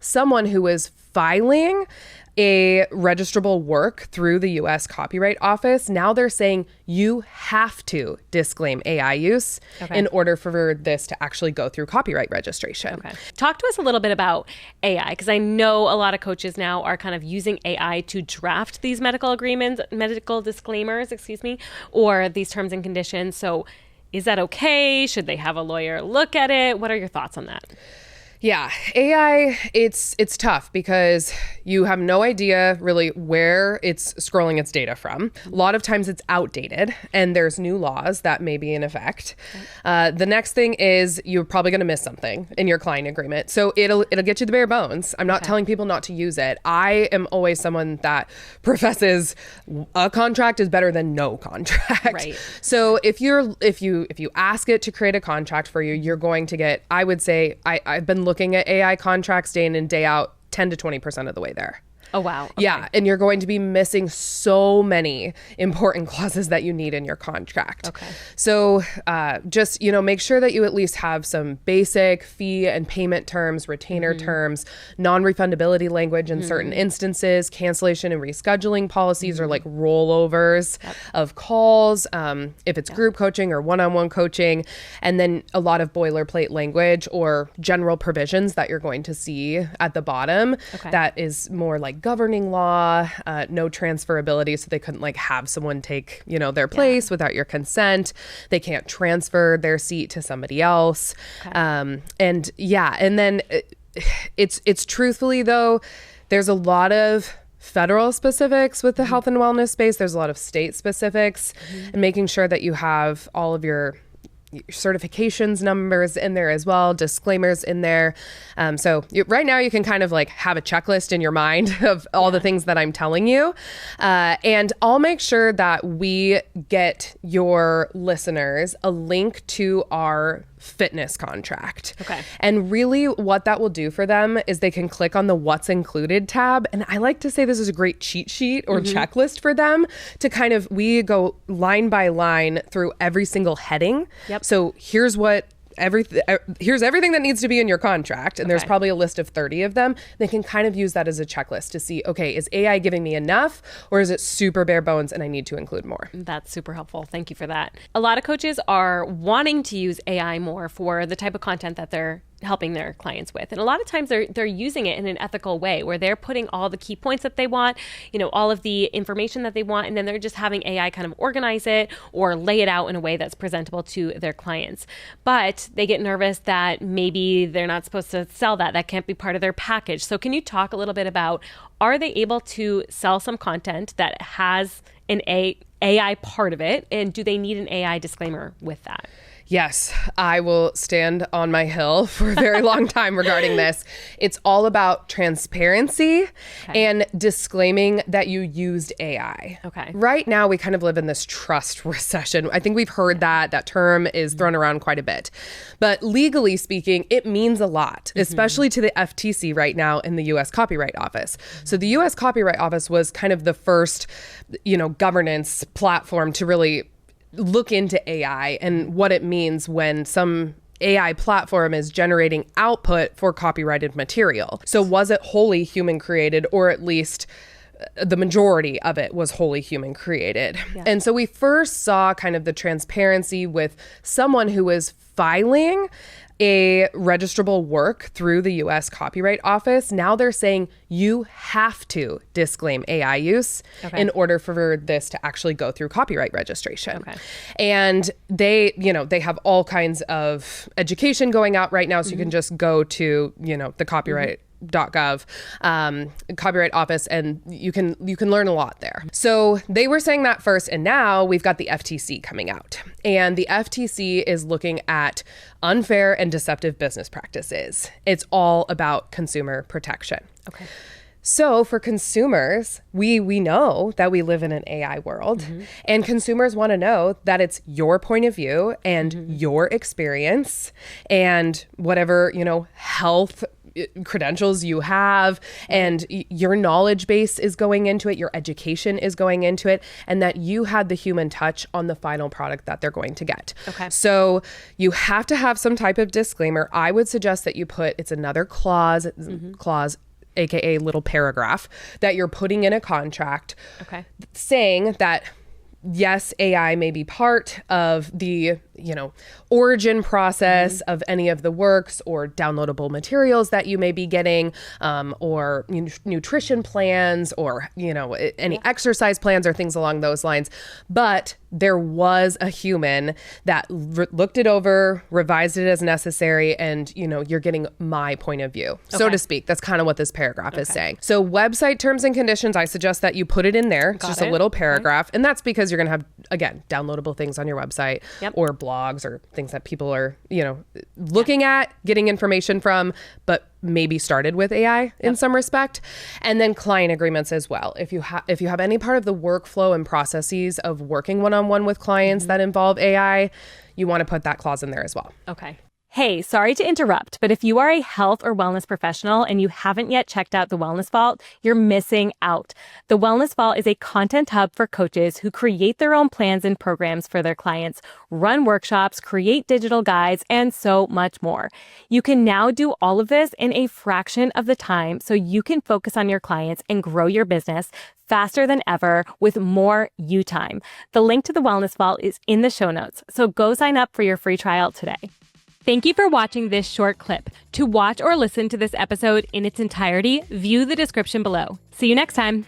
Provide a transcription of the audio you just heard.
someone who is filing a registrable work through the U.S. Copyright Office, now they're saying you have to disclaim AI use in order for this to actually go through copyright registration. Okay. Talk to us a little bit about AI, because I know a lot of coaches now are kind of using AI to draft these medical disclaimers, or these terms and conditions. So is that okay? Should they have a lawyer look at it? What are your thoughts on that? Yeah, AI, it's tough because you have no idea really where it's scrolling its data from. A lot of times it's outdated and there's new laws that may be in effect. The next thing is you're probably going to miss something in your client agreement. So it'll get you the bare bones. I'm not telling people not to use it. I am always someone that professes a contract is better than no contract. Right. So if you ask it to create a contract for you, you're going to get, I would say, I've been looking at AI contracts day in and day out, 10 to 20% of the way there. Oh, wow. Okay. Yeah. And you're going to be missing so many important clauses that you need in your contract. Okay. So just, make sure that you at least have some basic fee and payment terms, retainer terms, non-refundability language in certain instances, cancellation and rescheduling policies or like rollovers of calls, if it's group coaching or one-on-one coaching, and then a lot of boilerplate language or general provisions that you're going to see at the bottom that is more like governing law, no transferability. So they couldn't like have someone take, their place without your consent. They can't transfer their seat to somebody else. And then it's truthfully though, there's a lot of federal specifics with the health and wellness space. There's a lot of state specifics and making sure that you have all of your certifications numbers in there as well, disclaimers in there. So right now you can kind of like have a checklist in your mind of all the things that I'm telling you. And I'll make sure that we get your listeners a link to our fitness contract. Okay. And really what that will do for them is they can click on the what's included tab. And I like to say this is a great cheat sheet or checklist for them to kind of, we go line by line through every single heading. Yep. So here's everything that needs to be in your contract. And there's probably a list of 30 of them. They can kind of use that as a checklist to see, okay, is AI giving me enough or is it super bare bones and I need to include more? That's super helpful. Thank you for that. A lot of coaches are wanting to use AI more for the type of content that they're helping their clients with. And a lot of times they're using it in an ethical way where they're putting all the key points that they want, all of the information that they want, and then they're just having AI kind of organize it or lay it out in a way that's presentable to their clients. But they get nervous that maybe they're not supposed to sell that. That can't be part of their package. So can you talk a little bit about, are they able to sell some content that has an AI part of it? And do they need an AI disclaimer with that? Yes, I will stand on my hill for a very long time regarding this. It's all about transparency and disclaiming that you used AI. Okay. Right now, we kind of live in this trust recession. I think we've heard that term is thrown around quite a bit. But legally speaking, it means a lot, especially to the FTC right now in the U.S. Copyright Office. So the U.S. Copyright Office was kind of the first, governance platform to really look into AI and what it means when some AI platform is generating output for copyrighted material. So was it wholly human created, or at least the majority of it was wholly human created? Yeah. And so we first saw kind of the transparency with someone who was filing a registrable work through the U.S. Copyright Office. Now they're saying you have to disclaim AI use in order for this to actually go through copyright registration. Okay. And they have all kinds of education going out right now. So you can just go to, the copyright.gov Copyright Office, and you can learn a lot there. So they were saying that first, and now we've got the FTC coming out, and the FTC is looking at unfair and deceptive business practices. It's all about consumer protection. Okay. So for consumers, we know that we live in an AI world, and consumers want to know that it's your point of view and your experience and whatever, health credentials you have, and your knowledge base is going into it, your education is going into it, and that you had the human touch on the final product that they're going to get. Okay. So you have to have some type of disclaimer. I would suggest that you put, it's another clause, AKA little paragraph, that you're putting in a contract saying that yes, AI may be part of the, origin process of any of the works or downloadable materials that you may be getting, or nutrition plans, or, any exercise plans or things along those lines. But there was a human that looked it over, revised it as necessary, and, you're getting my point of view, so to speak. That's kind of what this paragraph is saying. So website terms and conditions, I suggest that you put it in there. It's just a little paragraph. And that's because you're going to have, again, downloadable things on your website or blogs or things that people are, looking at, getting information from, but maybe started with AI in some respect. And then client agreements as well. If you have any part of the workflow and processes of working one-on-one with clients that involve AI, you want to put that clause in there as well. Okay. Hey, sorry to interrupt, but if you are a health or wellness professional and you haven't yet checked out The Wellness Vault, you're missing out. The Wellness Vault is a content hub for coaches who create their own plans and programs for their clients, run workshops, create digital guides, and so much more. You can now do all of this in a fraction of the time so you can focus on your clients and grow your business faster than ever with more you time. The link to The Wellness Vault is in the show notes, so go sign up for your free trial today. Thank you for watching this short clip. To watch or listen to this episode in its entirety, view the description below. See you next time.